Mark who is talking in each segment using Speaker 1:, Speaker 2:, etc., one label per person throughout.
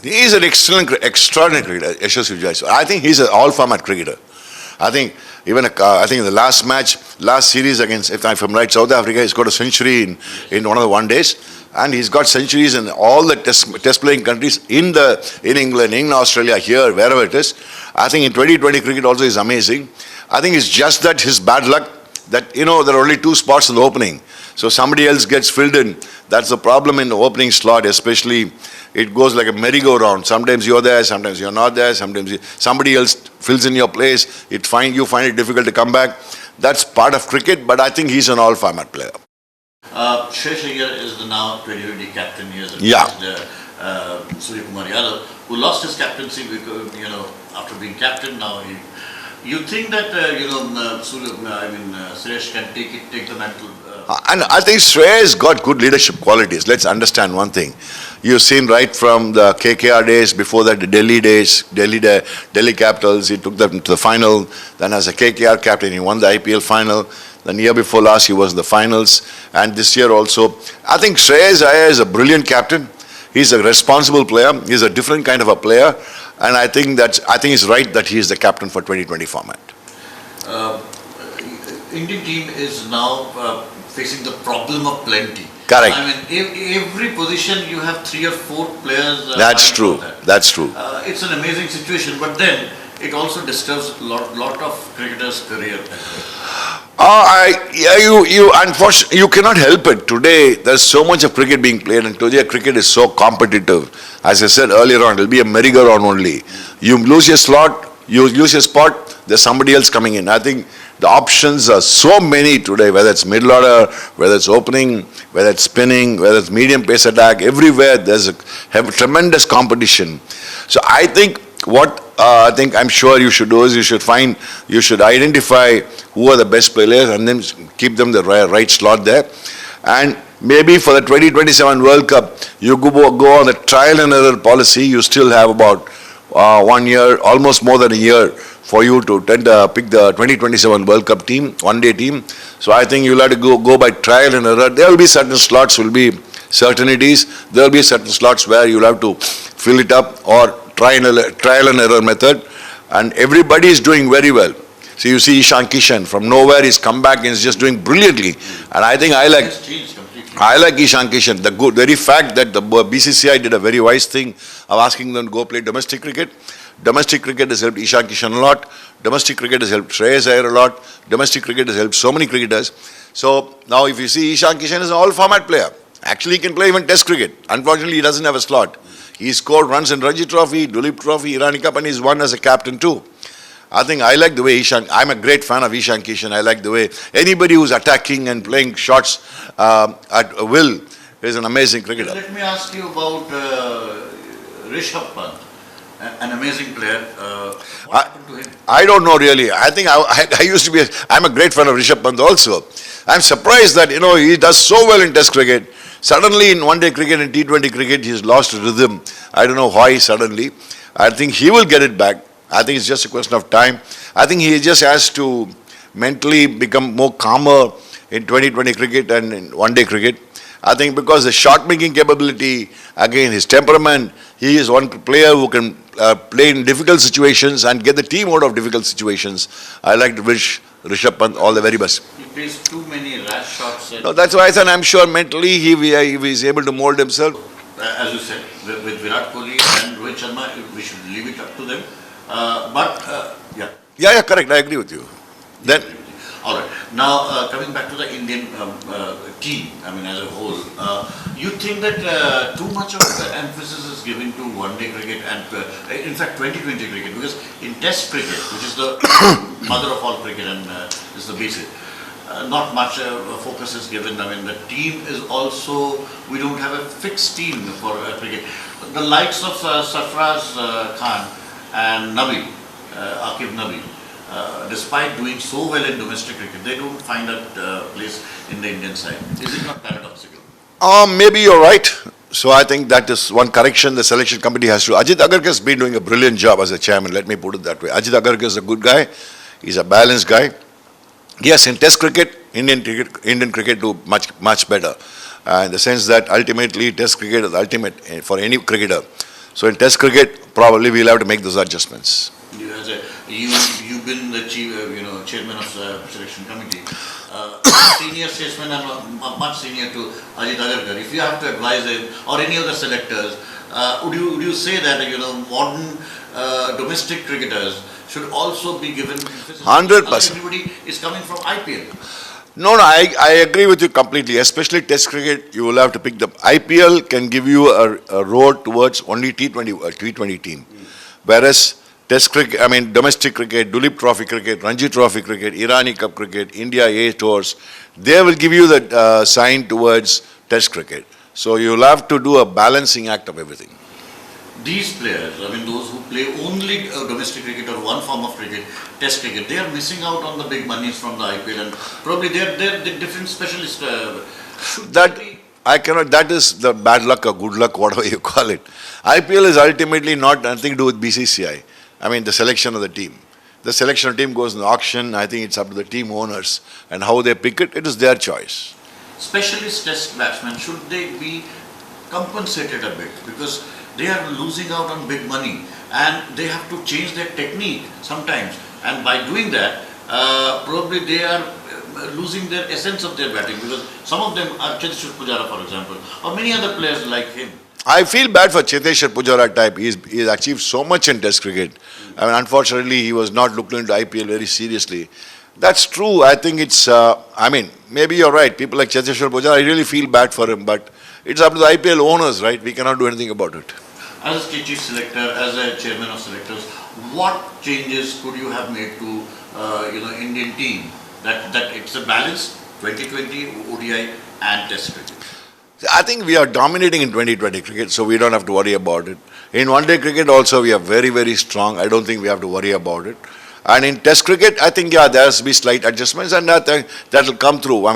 Speaker 1: He is an extraordinary cricketer, Yashasvi Jaiswal. I think he's an all-format cricketer. I think even I think in the last match, last series against, if I'm right, South Africa, he's got a century in one of the one days, and he's got centuries in all the test playing countries in England, in Australia, here, wherever it is. I think in 2020 cricket also is amazing. I think it's just that his bad luck that there are only two spots in the opening, so somebody else gets filled in. That's the problem in the opening slot, especially. It goes like a merry-go-round. Sometimes you're there, sometimes you're not there, sometimes somebody else fills in your place. You find it difficult to come back. That's part of cricket, but I think he's an all-format player.
Speaker 2: Shreyas Iyer is the now 2020 captain. He has Suryakumar, who lost his captaincy because, after being captain. Now you think that Shreyas can take the mantle?
Speaker 1: And I think Shreyas got good leadership qualities. Let's understand one thing. You've seen right from the KKR days, before that the Delhi days, Delhi Capitals, he took them to the final. Then as a KKR captain, he won the IPL final. Then year before last, he was in the finals. And this year also. I think Shreyas Iyer is a brilliant captain. He's a responsible player. He's a different kind of a player. And I think it's right that he is the captain for 2020 format.
Speaker 2: Indian team is now facing the problem of plenty.
Speaker 1: Correct.
Speaker 2: I mean, every position you have 3 or 4 players.
Speaker 1: That's true. That's true.
Speaker 2: It's an amazing situation, but then it also disturbs a lot of cricketers' career.
Speaker 1: Unfortunately, you cannot help it. Today, there's so much of cricket being played, and today cricket is so competitive. As I said earlier on, it'll be a merry-go-round only. You lose your slot, you lose your spot, there's somebody else coming in. I think the options are so many today, whether it's middle order, whether it's opening, whether it's spinning, whether it's medium pace attack, everywhere there's a tremendous competition. So I think what I'm sure you should do is you should identify who are the best players and then keep them the right slot there. And maybe for the 2027 World Cup, you go on the trial and error policy. You still have about 1 year, almost more than a year, for you to pick the 2027 World Cup team, one-day team. So I think you'll have to go by trial and error. There will be certain slots, will be certainties. There will be certain slots where you'll have to fill it up or trial and error method. And everybody is doing very well. So you see Ishan Kishan, from nowhere he's come back and is just doing brilliantly. And I think I like Ishan Kishan. The very fact that the BCCI did a very wise thing of asking them to go play domestic cricket. Domestic cricket has helped Ishan Kishan a lot. Domestic cricket has helped Shreyas Iyer a lot. Domestic cricket has helped so many cricketers. So now if you see, Ishan Kishan is an all-format player. Actually, he can play even test cricket. Unfortunately, he doesn't have a slot. He scored runs in Ranji Trophy, Dulip Trophy, Irani Cup, and he's won as a captain too. I think I like the way I'm a great fan of Ishan Kishan. I like the way anybody who's attacking and playing shots at will is an amazing cricketer.
Speaker 2: Let me ask you about Rishabh Pant, an amazing player. What happened to him?
Speaker 1: I don't know really. I think I'm a great fan of Rishabh Pant also. I'm surprised that, he does so well in test cricket. Suddenly in one-day cricket and T20 cricket, he's lost rhythm. I don't know why suddenly. I think he will get it back. I think it's just a question of time. I think he just has to mentally become more calmer in 2020 cricket and in one-day cricket. I think because the shot-making capability, again, his temperament, he is one player who can play in difficult situations and get the team out of difficult situations. I like to wish Rishabh Pant all the very best.
Speaker 2: He plays too many rash shots.
Speaker 1: No, that's why I said I'm sure mentally he is able to mold himself.
Speaker 2: As you said, with Virat Kohli and Rohit Sharma, we should leave it up to them. Yeah.
Speaker 1: Yeah, correct. I agree with you. Then.
Speaker 2: All right. Now, coming back to the Indian team, as a whole, you think that too much of emphasis is given to one-day cricket and, in fact, 2020 cricket, because in Test cricket, which is the mother of all cricket and is the basic, not much focus is given. The team is also, we don't have a fixed team for cricket. The likes of Sarfaraz Khan and Nabi, Akib Nabi, despite doing so well in domestic cricket, they don't find a place in the Indian side. Is it not paradoxical?
Speaker 1: Maybe you're right. So I think that is one correction the selection committee has to. Ajit Agarkar has been doing a brilliant job as a chairman, let me put it that way. Ajit Agarkar is a good guy. He's a balanced guy. Yes, in test cricket, Indian cricket do much better. In the sense that ultimately test cricket is ultimate for any cricketer. So in Test cricket, probably we'll have to make those adjustments.
Speaker 2: You've been the chief, chairman of the selection committee, senior statesman and much senior to Ajit Agarkar. If you have to advise him or any other selectors, would you say that modern domestic cricketers should also be given emphasis?
Speaker 1: 100%.
Speaker 2: Everybody is coming from IPL.
Speaker 1: No, I agree with you completely. Especially Test cricket, you will have to pick the IPL can give you a road towards only T20 team, whereas Test cricket, domestic cricket, Dulip Trophy cricket, Ranji Trophy cricket, Irani Cup cricket, India A tours, they will give you the sign towards Test cricket. So you will have to do a balancing act of everything.
Speaker 2: These players, those who play only domestic cricket or one form of cricket, Test cricket, they are missing out on the big monies from the IPL, and probably they're the different specialists.
Speaker 1: That is the bad luck or good luck, whatever you call it. IPL is ultimately nothing to do with BCCI. The selection of the team. The selection of the team goes in the auction. I think it's up to the team owners and how they pick it. It is their choice.
Speaker 2: Specialist Test batsmen, should they be compensated a bit? Because they are losing out on big money and they have to change their technique sometimes. And by doing that, probably they are losing their essence of their batting, because some of them are Cheteshwar Pujara, for example, or many other players like him.
Speaker 1: I feel bad for Cheteshwar Pujara type. He's achieved so much in Test cricket. Unfortunately, he was not looking into IPL very seriously. That's true. I think it's, maybe you're right. People like Cheteshwar Pujara, I really feel bad for him, but it's up to the IPL owners, right? We cannot do anything about it.
Speaker 2: As a chief selector, as a chairman of selectors, what changes could you have made to, Indian team that it's a balance, 2020, ODI and Test cricket?
Speaker 1: I think we are dominating in 2020 cricket, so we don't have to worry about it. In one-day cricket also, we are very, very strong. I don't think we have to worry about it. And in Test cricket, I think, there has to be slight adjustments, and that will come through.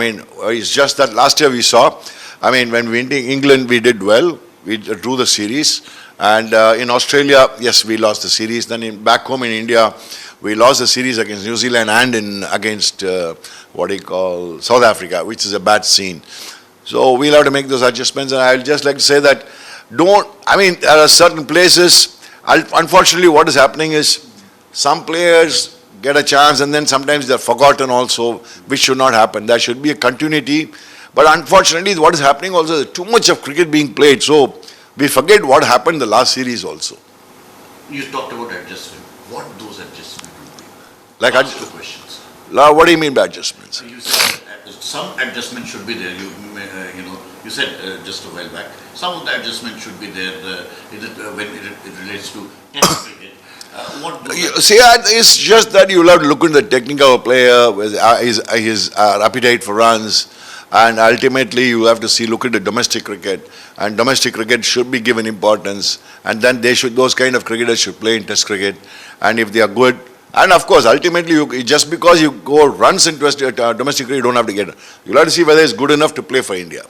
Speaker 1: It's just that last year we saw, when we in England, we did well. We drew the series. And in Australia, yes, we lost the series. Then back home in India, we lost the series against New Zealand and against South Africa, which is a bad scene. So we'll have to make those adjustments, and I'll just like to say that there are certain places, unfortunately what is happening is some players get a chance and then sometimes they're forgotten also, which should not happen. There should be a continuity, but unfortunately what is happening also is too much of cricket being played, so we forget what happened in the last series also.
Speaker 2: You talked about adjustment. What those adjustments would be?
Speaker 1: Like
Speaker 2: Last two questions.
Speaker 1: What do you mean by adjustments?
Speaker 2: You said some adjustment should be there. You said just a while back, some of the adjustment should be there when it relates to Test cricket.
Speaker 1: It's just that you'll have to look into the technique of a player, his appetite for runs, and ultimately you have to look into domestic cricket, and domestic cricket should be given importance, and then those kind of cricketers should play in Test cricket, and if they are good. And of course, ultimately, just because you go runs into domestic cricket, you don't have to get it. You'll have to see whether it's good enough to play for India.